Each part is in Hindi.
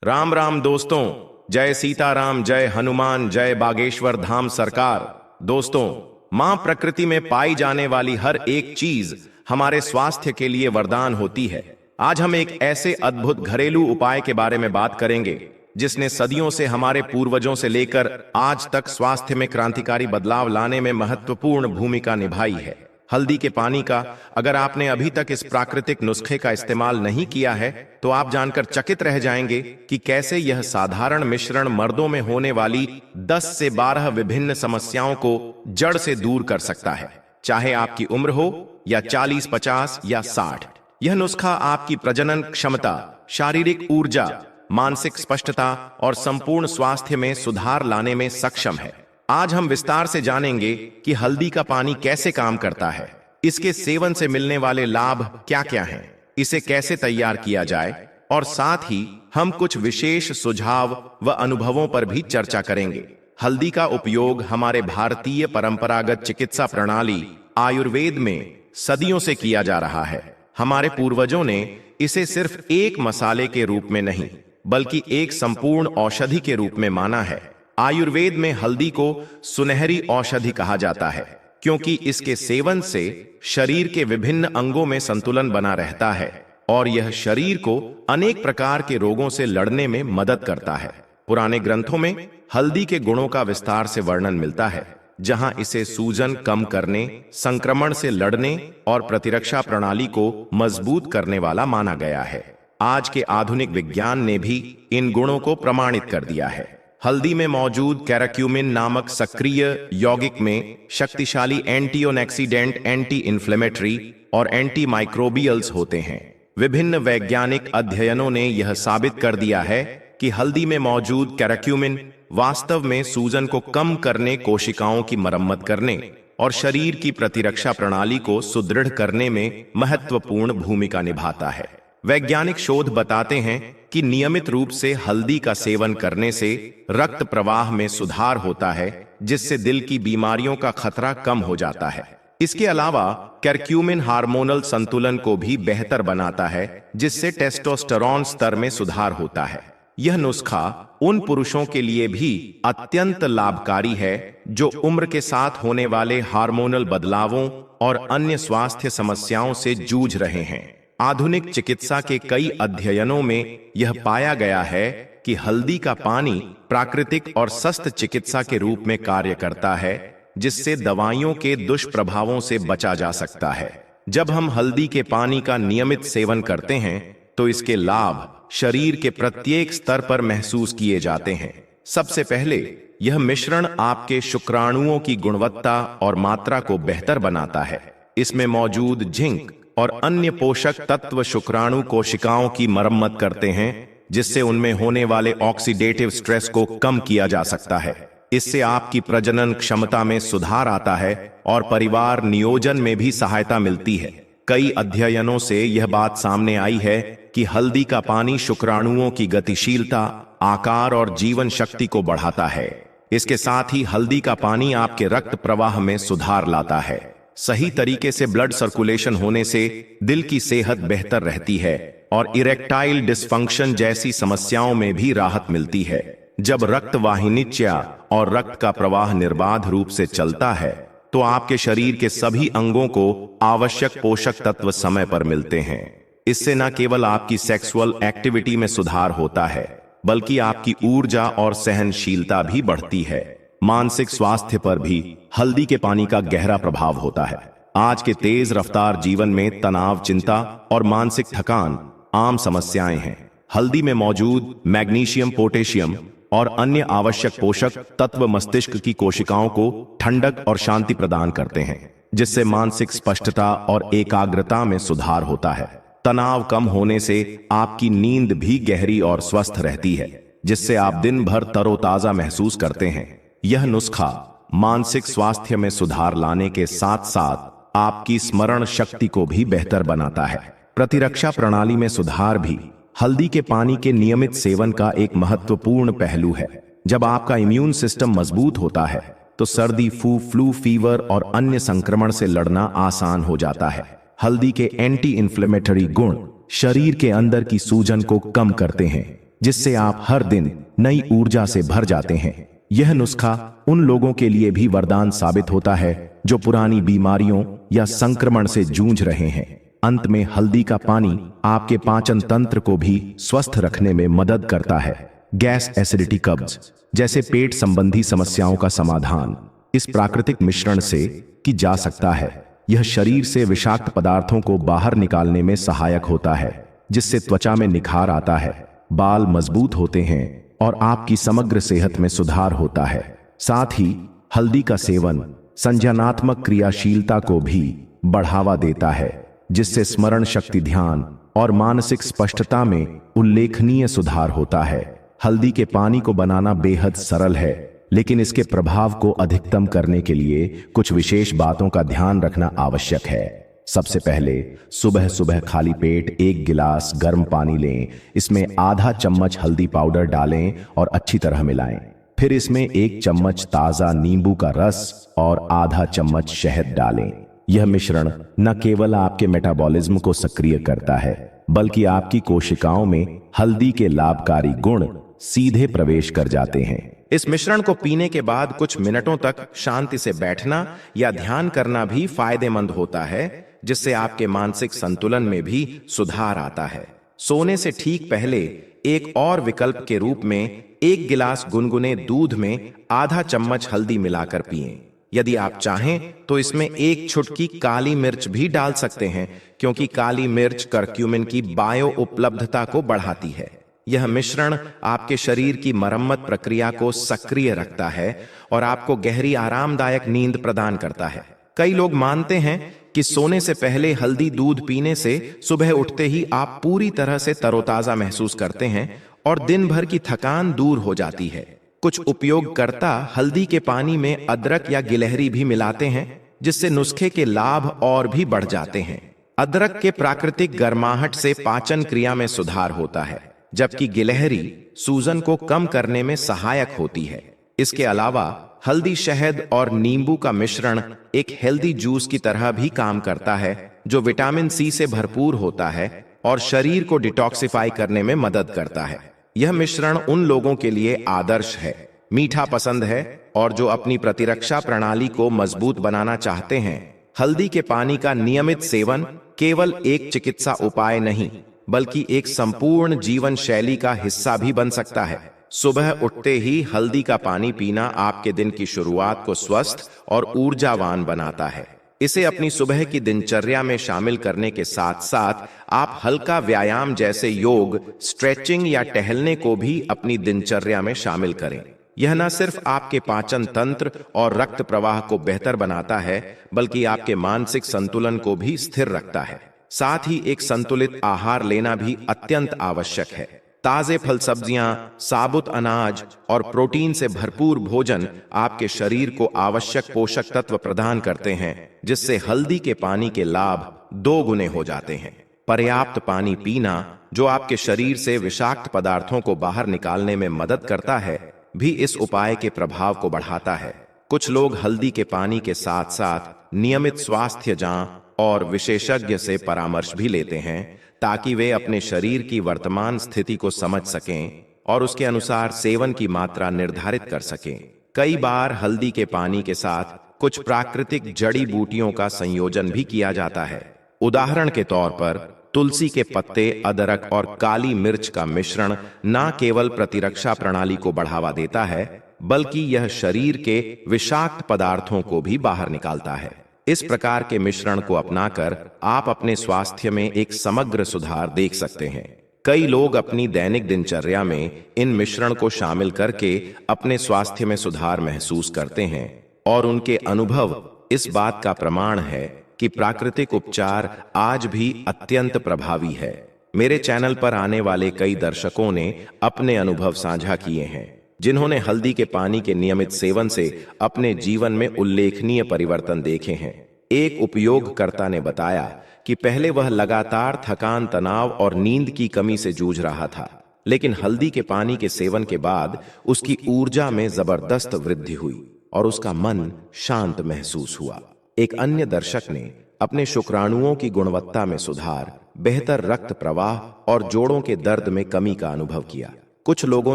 राम राम दोस्तों, जय सीताराम, जय हनुमान, जय बागेश्वर धाम सरकार। दोस्तों, मां प्रकृति में पाई जाने वाली हर एक चीज हमारे स्वास्थ्य के लिए वरदान होती है। आज हम एक ऐसे अद्भुत घरेलू उपाय के बारे में बात करेंगे जिसने सदियों से हमारे पूर्वजों से लेकर आज तक स्वास्थ्य में क्रांतिकारी बदलाव लाने में महत्वपूर्ण भूमिका निभाई है। हल्दी के पानी का अगर आपने अभी तक इस प्राकृतिक नुस्खे का इस्तेमाल नहीं किया है तो आप जानकर चकित रह जाएंगे कि कैसे यह साधारण मिश्रण मर्दों में होने वाली 10 से 12 विभिन्न समस्याओं को जड़ से दूर कर सकता है। चाहे आपकी उम्र हो या 40, 50 या 60, यह नुस्खा आपकी प्रजनन क्षमता, शारीरिक ऊर्जा, मानसिक स्पष्टता और संपूर्ण स्वास्थ्य में सुधार लाने में सक्षम है। आज हम विस्तार से जानेंगे कि हल्दी का पानी कैसे काम करता है, इसके सेवन से मिलने वाले लाभ क्या क्या हैं, इसे कैसे तैयार किया जाए और साथ ही हम कुछ विशेष सुझाव व अनुभवों पर भी चर्चा करेंगे। हल्दी का उपयोग हमारे भारतीय परंपरागत चिकित्सा प्रणाली आयुर्वेद में सदियों से किया जा रहा है। हमारे पूर्वजों ने इसे सिर्फ एक मसाले के रूप में नहीं बल्कि एक संपूर्ण औषधि के रूप में माना है। आयुर्वेद में हल्दी को सुनहरी औषधि कहा जाता है क्योंकि इसके सेवन से शरीर के विभिन्न अंगों में संतुलन बना रहता है और यह शरीर को अनेक प्रकार के रोगों से लड़ने में मदद करता है। पुराने ग्रंथों में हल्दी के गुणों का विस्तार से वर्णन मिलता है, जहां इसे सूजन कम करने, संक्रमण से लड़ने और प्रतिरक्षा प्रणाली को मजबूत करने वाला माना गया है। आज के आधुनिक विज्ञान ने भी इन गुणों को प्रमाणित कर दिया है। हल्दी में मौजूद कैराक्यूमिन नामक सक्रिय यौगिक में शक्तिशाली एंटीऑक्सीडेंट, एंटी इन्फ्लेमेटरी और एंटी माइक्रोबियल्स होते हैं। विभिन्न वैज्ञानिक अध्ययनों ने यह साबित कर दिया है कि हल्दी में मौजूद कैराक्यूमिन वास्तव में सूजन को कम करने, कोशिकाओं की मरम्मत करने और शरीर की प्रतिरक्षा प्रणाली को सुदृढ़ करने में महत्वपूर्ण भूमिका निभाता है। वैज्ञानिक शोध बताते हैं कि नियमित रूप से हल्दी का सेवन करने से रक्त प्रवाह में सुधार होता है, जिससे दिल की बीमारियों का खतरा कम हो जाता है। इसके अलावा कैरक्यूमिन हार्मोनल संतुलन को भी बेहतर बनाता है, जिससे टेस्टोस्टेरोन स्तर में सुधार होता है। यह नुस्खा उन पुरुषों के लिए भी अत्यंत लाभकारी है जो उम्र के साथ होने वाले हार्मोनल बदलावों और अन्य स्वास्थ्य समस्याओं से जूझ रहे हैं। आधुनिक चिकित्सा के कई अध्ययनों में यह पाया गया है कि हल्दी का पानी प्राकृतिक और सस्त चिकित्सा के रूप में कार्य करता है, जिससे दवाइयों के दुष्प्रभावों से बचा जा सकता है। जब हम हल्दी के पानी का नियमित सेवन करते हैं तो इसके लाभ शरीर के प्रत्येक स्तर पर महसूस किए जाते हैं। सबसे पहले यह मिश्रण आपके शुक्राणुओं की गुणवत्ता और मात्रा को बेहतर बनाता है। इसमें मौजूद जिंक और अन्य पोषक तत्व शुक्राणु कोशिकाओं की मरम्मत करते हैं, जिससे उनमें होने वाले ऑक्सीडेटिव स्ट्रेस को कम किया जा सकता है। इससे आपकी प्रजनन क्षमता में सुधार आता है और परिवार नियोजन में भी सहायता मिलती है। कई अध्ययनों से यह बात सामने आई है कि हल्दी का पानी शुक्राणुओं की गतिशीलता, आकार और जीवन शक्ति को बढ़ाता है। इसके साथ ही हल्दी का पानी आपके रक्त प्रवाह में सुधार लाता है। सही तरीके से ब्लड सर्कुलेशन होने से दिल की सेहत बेहतर रहती है और इरेक्टाइल डिस्फंक्शन जैसी समस्याओं में भी राहत मिलती है। जब रक्त वाहिनीच्या और रक्त का प्रवाह निर्बाध रूप से चलता है तो आपके शरीर के सभी अंगों को आवश्यक पोषक तत्व समय पर मिलते हैं। इससे न केवल आपकी सेक्सुअल एक्टिविटी में सुधार होता है बल्कि आपकी ऊर्जा और सहनशीलता भी बढ़ती है। मानसिक स्वास्थ्य पर भी हल्दी के पानी का गहरा प्रभाव होता है। आज के तेज रफ्तार जीवन में तनाव, चिंता और मानसिक थकान आम समस्याएं हैं। हल्दी में मौजूद मैग्नीशियम, पोटेशियम और अन्य आवश्यक पोषक तत्व मस्तिष्क की कोशिकाओं को ठंडक और शांति प्रदान करते हैं, जिससे मानसिक स्पष्टता और एकाग्रता में सुधार होता है। तनाव कम होने से आपकी नींद भी गहरी और स्वस्थ रहती है, जिससे आप दिन भर तरोताजा महसूस करते हैं। यह नुस्खा मानसिक स्वास्थ्य में सुधार लाने के साथ साथ आपकी स्मरण शक्ति को भी बेहतर बनाता है। प्रतिरक्षा प्रणाली में सुधार भी हल्दी के पानी के नियमित सेवन का एक महत्वपूर्ण पहलू है। जब आपका इम्यून सिस्टम मजबूत होता है तो सर्दी, फ्लू, फीवर और अन्य संक्रमण से लड़ना आसान हो जाता है। हल्दी के एंटी इन्फ्लेमेटरी गुण शरीर के अंदर की सूजन को कम करते हैं। जिससे आप हर दिन नई ऊर्जा से भर जाते हैं। यह नुस्खा उन लोगों के लिए भी वरदान साबित होता है जो पुरानी बीमारियों या संक्रमण से जूझ रहे हैं। अंत में हल्दी का पानी आपके पाचन तंत्र को भी स्वस्थ रखने में मदद करता है। गैस, एसिडिटी, कब्ज जैसे पेट संबंधी समस्याओं का समाधान इस प्राकृतिक मिश्रण से की जा सकता है। यह शरीर से विषाक्त पदार्थों को बाहर निकालने में सहायक होता है, जिससे त्वचा में निखार आता है, बाल मजबूत होते हैं और आपकी समग्र सेहत में सुधार होता है। साथ ही हल्दी का सेवन संज्ञानात्मक क्रियाशीलता को भी बढ़ावा देता है, जिससे स्मरण शक्ति, ध्यान और मानसिक स्पष्टता में उल्लेखनीय सुधार होता है। हल्दी के पानी को बनाना बेहद सरल है, लेकिन इसके प्रभाव को अधिकतम करने के लिए कुछ विशेष बातों का ध्यान रखना आवश्यक है। सबसे पहले सुबह सुबह खाली पेट 1 गिलास गर्म पानी लें। इसमें आधा चम्मच हल्दी पाउडर डालें और अच्छी तरह मिलाएं। फिर इसमें 1 चम्मच ताज़ा नींबू का रस और आधा चम्मच शहद डालें। यह मिश्रण न केवल आपके मेटाबॉलिज्म को सक्रिय करता है, बल्कि आपकी कोशिकाओं में हल्दी के लाभकारी गुण सीधे प्रवेश कर जाते हैं। इस मिश्रण को पीने के बाद कुछ मिनटों तक शांति से बैठना या ध्यान करना भी फायदेमंद होता है, जिससे आपके मानसिक संतुलन में भी सुधार आता है। सोने से ठीक पहले एक और विकल्प के रूप में 1 गिलास गुनगुने दूध में आधा चम्मच हल्दी मिलाकर पिएं। यदि आप चाहें तो इसमें 1 चुटकी काली मिर्च भी डाल सकते हैं, क्योंकि काली मिर्च करक्यूमिन की बायो उपलब्धता को बढ़ाती है। यह मिश्रण आपके शरीर की मरम्मत प्रक्रिया को सक्रिय रखता है और आपको गहरी आरामदायक नींद प्रदान करता है। कई लोग मानते हैं कि सोने से पहले हल्दी दूध पीने से सुबह उठते ही आप पूरी तरह से तरोताजा महसूस करते हैं और दिन भर की थकान दूर हो जाती है। कुछ उपयोगकर्ता हल्दी के पानी में अदरक या गिलहरी भी मिलाते हैं, जिससे नुस्खे के लाभ और भी बढ़ जाते हैं। अदरक के प्राकृतिक गर्माहट से पाचन क्रिया में सुधार होता है, जबकि गिलहरी सूजन को कम करने में सहायक होती है। इसके अलावा हल्दी, शहद और नींबू का मिश्रण एक हेल्दी जूस की तरह भी काम करता है, जो विटामिन सी से भरपूर होता है और शरीर को डिटॉक्सिफाई करने में मदद करता है। यह मिश्रण उन लोगों के लिए आदर्श है, मीठा पसंद है और जो अपनी प्रतिरक्षा प्रणाली को मजबूत बनाना चाहते हैं। हल्दी के पानी का नियमित सेवन केवल एक चिकित्सा उपाय नहीं, बल्कि एक संपूर्ण जीवन शैली का हिस्सा भी बन सकता है। सुबह उठते ही हल्दी का पानी पीना आपके दिन की शुरुआत को स्वस्थ और ऊर्जावान बनाता है। इसे अपनी सुबह की दिनचर्या में शामिल करने के साथ साथ आप हल्का व्यायाम जैसे योग, स्ट्रेचिंग या टहलने को भी अपनी दिनचर्या में शामिल करें। यह न सिर्फ आपके पाचन तंत्र और रक्त प्रवाह को बेहतर बनाता है, बल्कि आपके मानसिक संतुलन को भी स्थिर रखता है। साथ ही एक संतुलित आहार लेना भी अत्यंत आवश्यक है। ताजे फल, सब्जियां, साबुत अनाज और प्रोटीन से भरपूर भोजन आपके शरीर को आवश्यक पोषक तत्व प्रदान करते हैं, जिससे हल्दी के पानी के लाभ 2 गुने हो जाते हैं। पर्याप्त पानी पीना, जो आपके शरीर से विषाक्त पदार्थों को बाहर निकालने में मदद करता है, भी इस उपाय के प्रभाव को बढ़ाता है। कुछ लोग हल्दी के पानी के साथ साथ नियमित स्वास्थ्य जांच और विशेषज्ञ से परामर्श भी लेते हैं, ताकि वे अपने शरीर की वर्तमान स्थिति को समझ सकें और उसके अनुसार सेवन की मात्रा निर्धारित कर सकें। कई बार हल्दी के पानी के साथ कुछ प्राकृतिक जड़ी बूटियों का संयोजन भी किया जाता है। उदाहरण के तौर पर तुलसी के पत्ते, अदरक और काली मिर्च का मिश्रण न केवल प्रतिरक्षा प्रणाली को बढ़ावा देता है, बल्कि यह शरीर के विषाक्त पदार्थों को भी बाहर निकालता है। इस प्रकार के मिश्रण को अपनाकर आप अपने स्वास्थ्य में एक समग्र सुधार देख सकते हैं। कई लोग अपनी दैनिक दिनचर्या में इन मिश्रण को शामिल करके अपने स्वास्थ्य में सुधार महसूस करते हैं और उनके अनुभव इस बात का प्रमाण है कि प्राकृतिक उपचार आज भी अत्यंत प्रभावी है। मेरे चैनल पर आने वाले कई दर्शकों ने अपने अनुभव साझा किए हैं, जिन्होंने हल्दी के पानी के नियमित सेवन से अपने जीवन में उल्लेखनीय परिवर्तन देखे हैं। एक उपयोगकर्ता ने बताया कि पहले वह लगातार थकान, तनाव और नींद की कमी से जूझ रहा था, लेकिन हल्दी के पानी के सेवन के बाद उसकी ऊर्जा में जबरदस्त वृद्धि हुई और उसका मन शांत महसूस हुआ। एक अन्य दर्शक ने अपने शुक्राणुओं की गुणवत्ता में सुधार, बेहतर रक्त प्रवाह और जोड़ों के दर्द में कमी का अनुभव किया। कुछ लोगों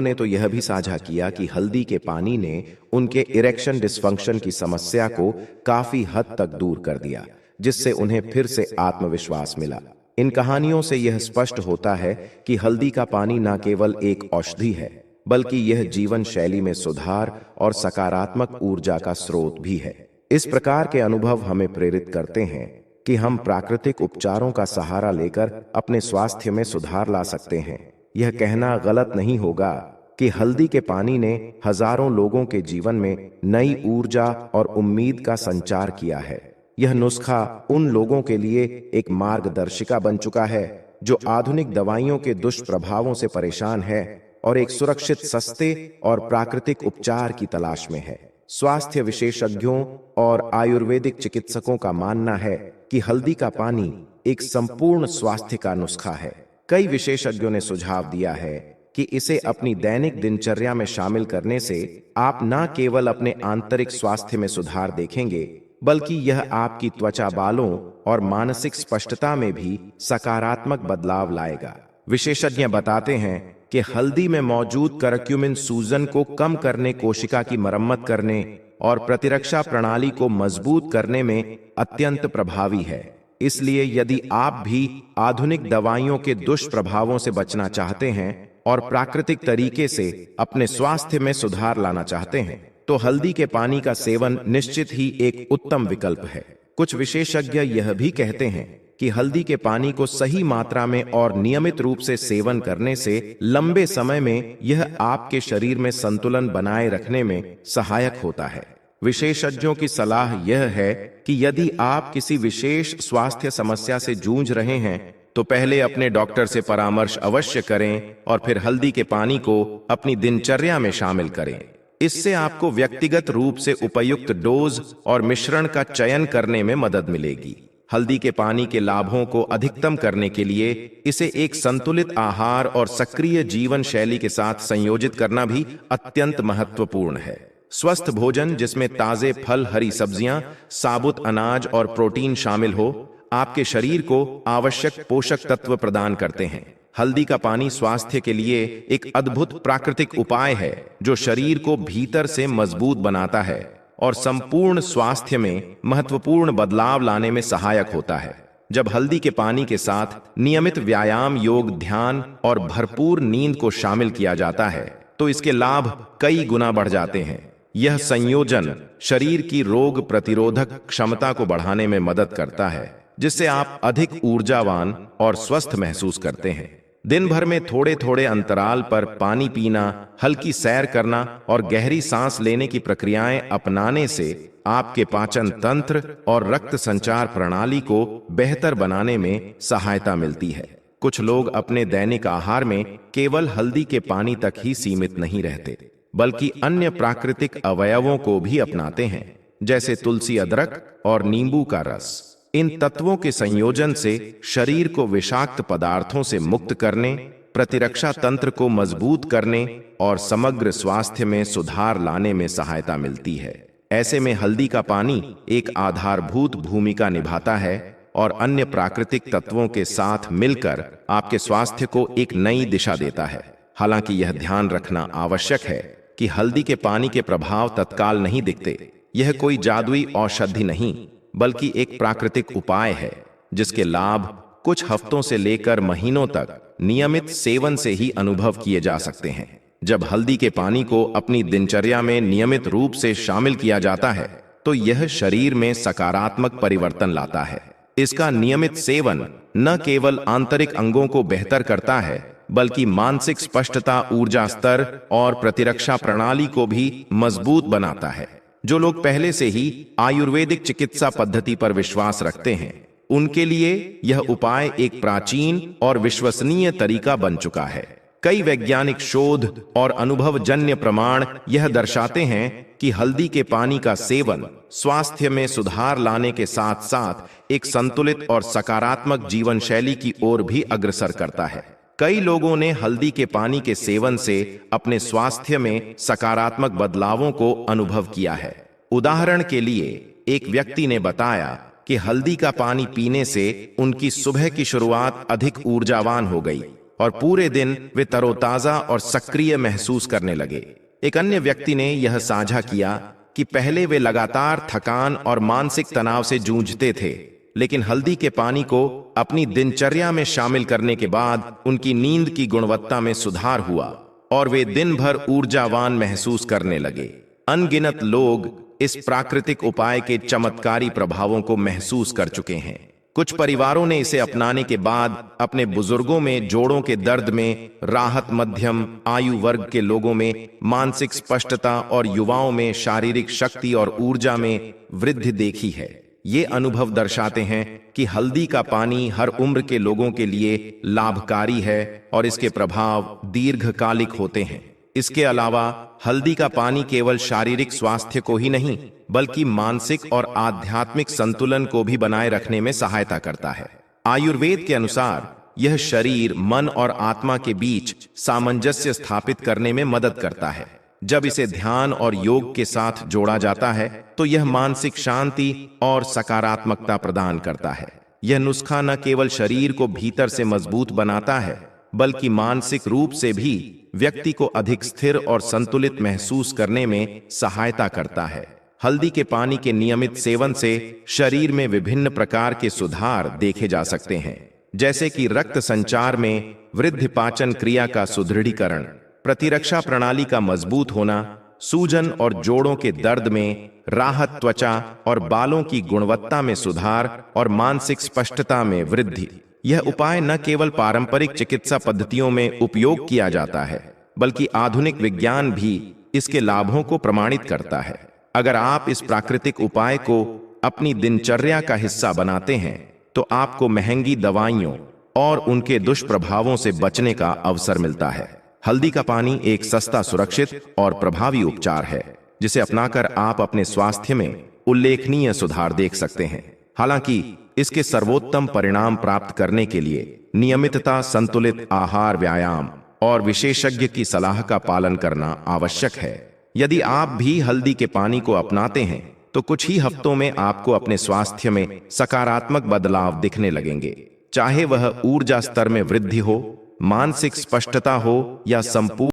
ने तो यह भी साझा किया कि हल्दी के पानी ने उनके इरेक्शन डिस्फंक्शन की समस्या को काफी हद तक दूर कर दिया, जिससे उन्हें फिर से आत्मविश्वास मिला। इन कहानियों से यह स्पष्ट होता है कि हल्दी का पानी न केवल एक औषधि है, बल्कि यह जीवन शैली में सुधार और सकारात्मक ऊर्जा का स्रोत भी है। इस प्रकार के अनुभव हमें प्रेरित करते हैं कि हम प्राकृतिक उपचारों का सहारा लेकर अपने स्वास्थ्य में सुधार ला सकते हैं। यह कहना गलत नहीं होगा कि हल्दी के पानी ने हजारों लोगों के जीवन में नई ऊर्जा और उम्मीद का संचार किया है। यह नुस्खा उन लोगों के लिए एक मार्गदर्शिका बन चुका है जो आधुनिक दवाइयों के दुष्प्रभावों से परेशान है और एक सुरक्षित, सस्ते और प्राकृतिक उपचार की तलाश में है। स्वास्थ्य विशेषज्ञों और आयुर्वेदिक चिकित्सकों का मानना है कि हल्दी का पानी एक संपूर्ण स्वास्थ्य का नुस्खा है। कई विशेषज्ञों ने सुझाव दिया है कि इसे अपनी दैनिक दिनचर्या में शामिल करने से आप न केवल अपने आंतरिक स्वास्थ्य में सुधार देखेंगे, बल्कि यह आपकी त्वचा, बालों और मानसिक स्पष्टता में भी सकारात्मक बदलाव लाएगा। विशेषज्ञ बताते हैं कि हल्दी में मौजूद करक्यूमिन सूजन को कम करने, कोशिका की मरम्मत करने और प्रतिरक्षा प्रणाली को मजबूत करने में अत्यंत प्रभावी है। इसलिए यदि आप भी आधुनिक दवाइयों के दुष्प्रभावों से बचना चाहते हैं और प्राकृतिक तरीके से अपने स्वास्थ्य में सुधार लाना चाहते हैं, तो हल्दी के पानी का सेवन निश्चित ही एक उत्तम विकल्प है। कुछ विशेषज्ञ यह भी कहते हैं कि हल्दी के पानी को सही मात्रा में और नियमित रूप से सेवन करने से लंबे समय में यह आपके शरीर में संतुलन बनाए रखने में सहायक होता है। विशेषज्ञों की सलाह यह है कि यदि आप किसी विशेष स्वास्थ्य समस्या से जूझ रहे हैं, तो पहले अपने डॉक्टर से परामर्श अवश्य करें और फिर हल्दी के पानी को अपनी दिनचर्या में शामिल करें। इससे आपको व्यक्तिगत रूप से उपयुक्त डोज और मिश्रण का चयन करने में मदद मिलेगी। हल्दी के पानी के लाभों को अधिकतम करने के लिए इसे एक संतुलित आहार और सक्रिय जीवन शैली के साथ संयोजित करना भी अत्यंत महत्वपूर्ण है। स्वस्थ भोजन जिसमें ताजे फल, हरी सब्जियां, साबुत अनाज और प्रोटीन शामिल हो, आपके शरीर को आवश्यक पोषक तत्व प्रदान करते हैं। हल्दी का पानी स्वास्थ्य के लिए एक अद्भुत प्राकृतिक उपाय है जो शरीर को भीतर से मजबूत बनाता है और संपूर्ण स्वास्थ्य में महत्वपूर्ण बदलाव लाने में सहायक होता है। जब हल्दी के पानी के साथ नियमित व्यायाम, योग, ध्यान और भरपूर नींद को शामिल किया जाता है, तो इसके लाभ कई गुना बढ़ जाते हैं। यह संयोजन शरीर की रोग प्रतिरोधक क्षमता को बढ़ाने में मदद करता है, जिससे आप अधिक ऊर्जावान और स्वस्थ महसूस करते हैं। दिन भर में थोड़े थोड़े अंतराल पर पानी पीना, हल्की सैर करना और गहरी सांस लेने की प्रक्रियाएं अपनाने से आपके पाचन तंत्र और रक्त संचार प्रणाली को बेहतर बनाने में सहायता मिलती है। कुछ लोग अपने दैनिक आहार में केवल हल्दी के पानी तक ही सीमित नहीं रहते, बल्कि अन्य प्राकृतिक अवयवों को भी अपनाते हैं, जैसे तुलसी, अदरक और नींबू का रस। इन तत्वों के संयोजन से शरीर को विषाक्त पदार्थों से मुक्त करने, प्रतिरक्षा तंत्र को मजबूत करने और समग्र स्वास्थ्य में सुधार लाने में सहायता मिलती है। ऐसे में हल्दी का पानी एक आधारभूत भूमिका निभाता है और अन्य प्राकृतिक तत्वों के साथ मिलकर आपके स्वास्थ्य को एक नई दिशा देता है। हालांकि यह ध्यान रखना आवश्यक है कि हल्दी के पानी के प्रभाव तत्काल नहीं दिखते। यह कोई जादुई औषधि नहीं, बल्कि एक प्राकृतिक उपाय है जिसके लाभ कुछ हफ्तों से लेकर महीनों तक नियमित सेवन से ही अनुभव किए जा सकते हैं। जब हल्दी के पानी को अपनी दिनचर्या में नियमित रूप से शामिल किया जाता है, तो यह शरीर में सकारात्मक परिवर्तन लाता है। इसका नियमित सेवन न केवल आंतरिक अंगों को बेहतर करता है, बल्कि मानसिक स्पष्टता, ऊर्जा स्तर और प्रतिरक्षा प्रणाली को भी मजबूत बनाता है। जो लोग पहले से ही आयुर्वेदिक चिकित्सा पद्धति पर विश्वास रखते हैं, उनके लिए यह उपाय एक प्राचीन और विश्वसनीय तरीका बन चुका है। कई वैज्ञानिक शोध और अनुभवजन्य प्रमाण यह दर्शाते हैं कि हल्दी के पानी का सेवन स्वास्थ्य में सुधार लाने के साथ साथ एक संतुलित और सकारात्मक जीवन शैली की ओर भी अग्रसर करता है। कई लोगों ने हल्दी के पानी के सेवन से अपने स्वास्थ्य में सकारात्मक बदलावों को अनुभव किया है। उदाहरण के लिए, एक व्यक्ति ने बताया कि हल्दी का पानी पीने से उनकी सुबह की शुरुआत अधिक ऊर्जावान हो गई और पूरे दिन वे तरोताजा और सक्रिय महसूस करने लगे। एक अन्य व्यक्ति ने यह साझा किया कि पहले वे लगातार थकान और मानसिक तनाव से जूझते थे, लेकिन हल्दी के पानी को अपनी दिनचर्या में शामिल करने के बाद उनकी नींद की गुणवत्ता में सुधार हुआ और वे दिन भर ऊर्जावान महसूस करने लगे। अनगिनत लोग इस प्राकृतिक उपाय के चमत्कारी प्रभावों को महसूस कर चुके हैं। कुछ परिवारों ने इसे अपनाने के बाद अपने बुजुर्गों में जोड़ों के दर्द में राहत, मध्यम आयु वर्ग के लोगों में मानसिक स्पष्टता और युवाओं में शारीरिक शक्ति और ऊर्जा में वृद्धि देखी है। ये अनुभव दर्शाते हैं कि हल्दी का पानी हर उम्र के लोगों के लिए लाभकारी है और इसके प्रभाव दीर्घकालिक होते हैं। इसके अलावा हल्दी का पानी केवल शारीरिक स्वास्थ्य को ही नहीं बल्कि मानसिक और आध्यात्मिक संतुलन को भी बनाए रखने में सहायता करता है। आयुर्वेद के अनुसार यह शरीर, मन और आत्मा के बीच सामंजस्य स्थापित करने में मदद करता है। जब इसे ध्यान और योग के साथ जोड़ा जाता है तो यह मानसिक शांति और सकारात्मकता प्रदान करता है। यह नुस्खा न केवल शरीर को भीतर से मजबूत बनाता है बल्कि मानसिक रूप से भी व्यक्ति को अधिक स्थिर और संतुलित महसूस करने में सहायता करता है। हल्दी के पानी के नियमित सेवन से शरीर में विभिन्न प्रकार के सुधार देखे जा सकते हैं, जैसे कि रक्त संचार में वृद्धि, पाचन क्रिया का सुदृढ़ीकरण, प्रतिरक्षा प्रणाली का मजबूत होना, सूजन और जोड़ों के दर्द में राहत, त्वचा और बालों की गुणवत्ता में सुधार और मानसिक स्पष्टता में वृद्धि। यह उपाय न केवल पारंपरिक चिकित्सा पद्धतियों में उपयोग किया जाता है बल्कि आधुनिक विज्ञान भी इसके लाभों को प्रमाणित करता है। अगर आप इस प्राकृतिक उपाय को अपनी दिनचर्या का हिस्सा बनाते हैं तो आपको महंगी दवाइयों और उनके दुष्प्रभावों से बचने का अवसर मिलता है। हल्दी का पानी एक सस्ता, सुरक्षित और प्रभावी उपचार है जिसे अपनाकर आप अपने स्वास्थ्य में उल्लेखनीय सुधार देख सकते हैं। हालांकि इसके सर्वोत्तम परिणाम प्राप्त करने के लिए नियमितता, संतुलित आहार, व्यायाम और विशेषज्ञ की सलाह का पालन करना आवश्यक है। यदि आप भी हल्दी के पानी को अपनाते हैं तो कुछ ही हफ्तों में आपको अपने स्वास्थ्य में सकारात्मक बदलाव दिखने लगेंगे, चाहे वह ऊर्जा स्तर में वृद्धि हो, मानसिक स्पष्टता हो या संपूर्ण